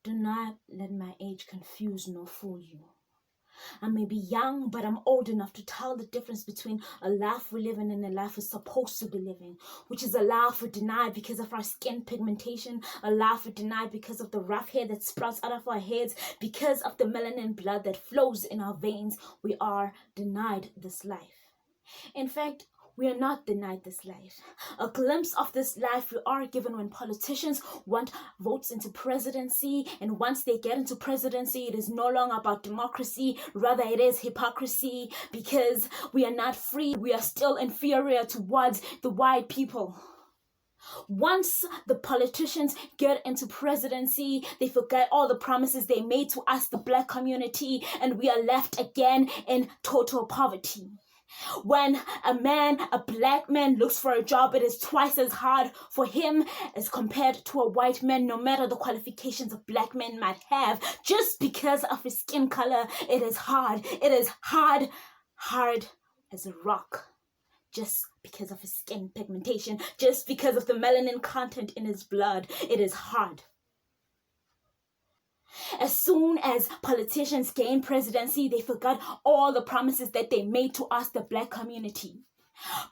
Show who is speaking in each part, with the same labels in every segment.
Speaker 1: Do not let my age confuse nor fool you. I may be young, but I'm old enough to tell the difference between a life we're living and a life we're supposed to be living, which is a life we're denied because of our skin pigmentation, a life we're denied because of the rough hair that sprouts out of our heads, because of the melanin blood that flows in our veins. We are denied this life. In fact, we are not denied this life. A glimpse of this life we are given when politicians want votes into presidency, and once they get into presidency, it is no longer about democracy, rather it is hypocrisy, because we are not free. We are still inferior towards the white people. Once the politicians get into presidency, they forget all the promises they made to us, the black community, and we are left again in total poverty. When a black man looks for a job, it is twice as hard for him as compared to a white man, no matter the qualifications a black man might have. Just because of his skin color, it is hard. It is hard as a rock. Just because of his skin pigmentation, just because of the melanin content in his blood, it is hard. As soon as politicians gain presidency, they forgot all the promises that they made to us, the black community.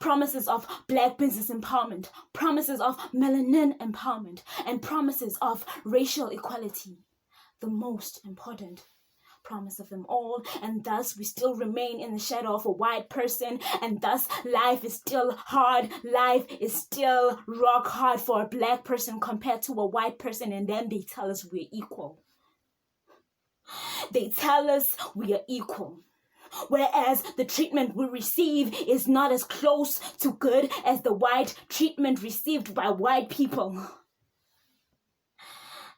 Speaker 1: Promises of black business empowerment, promises of melanin empowerment, and promises of racial equality. The most important promise of them all, and thus we still remain in the shadow of a white person, and thus life is still hard. Life is still rock hard for a black person compared to a white person, and then they tell us we're equal. They tell us we are equal, whereas the treatment we receive is not as close to good as the white treatment received by white people.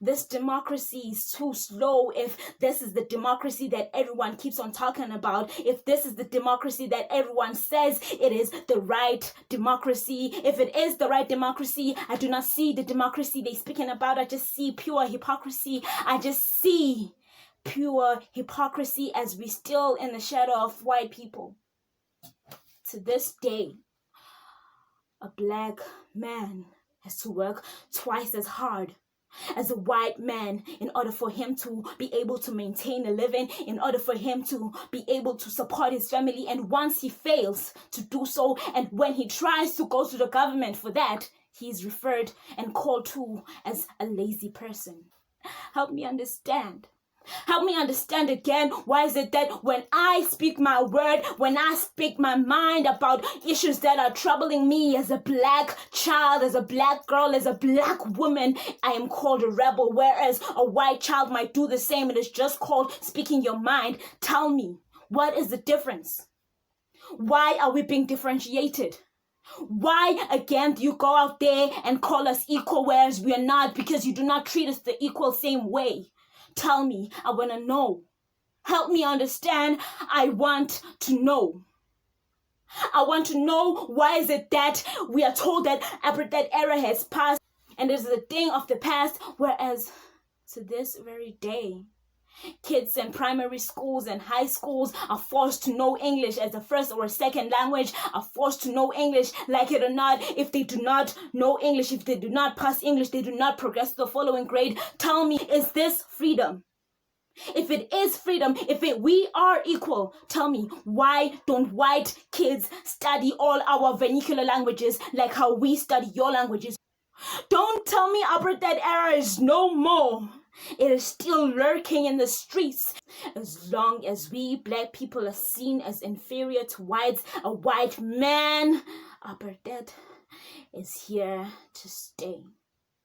Speaker 1: This democracy is too slow. If this is the democracy that everyone keeps on talking about, if this is the democracy that everyone says it is the right democracy, if it is the right democracy, I do not see the democracy they're speaking about. I just see pure hypocrisy. I just see pure hypocrisy as we still in the shadow of white people. To this day, a black man has to work twice as hard as a white man in order for him to be able to maintain a living, in order for him to be able to support his family. And once he fails to do so, and when he tries to go to the government for that, he is referred and called to as a lazy person. Help me understand. Help me understand again. Why is it that when I speak my word, when I speak my mind about issues that are troubling me as a black child, as a black girl, as a black woman, I am called a rebel, whereas a white child might do the same? It is just called speaking your mind. Tell me, what is the difference? Why are we being differentiated? Why again do you go out there and call us equal, whereas we are not, because you do not treat us the equal same way? Tell me, I want to know. Help me understand. I want to know. I want to know, why is it that we are told that that era has passed and is a thing of the past, whereas to this very day, kids in primary schools and high schools are forced to know English as a first or a second language, are forced to know English, like it or not. If they do not know English, if they do not pass English, they do not progress to the following grade. Tell me, is this freedom? If it is freedom, we are equal, tell me, why don't white kids study all our vernacular languages like how we study your languages? Don't tell me apartheid era is no more. It is still lurking in the streets. As long as we black people are seen as inferior towards a white man, apartheid is here to stay.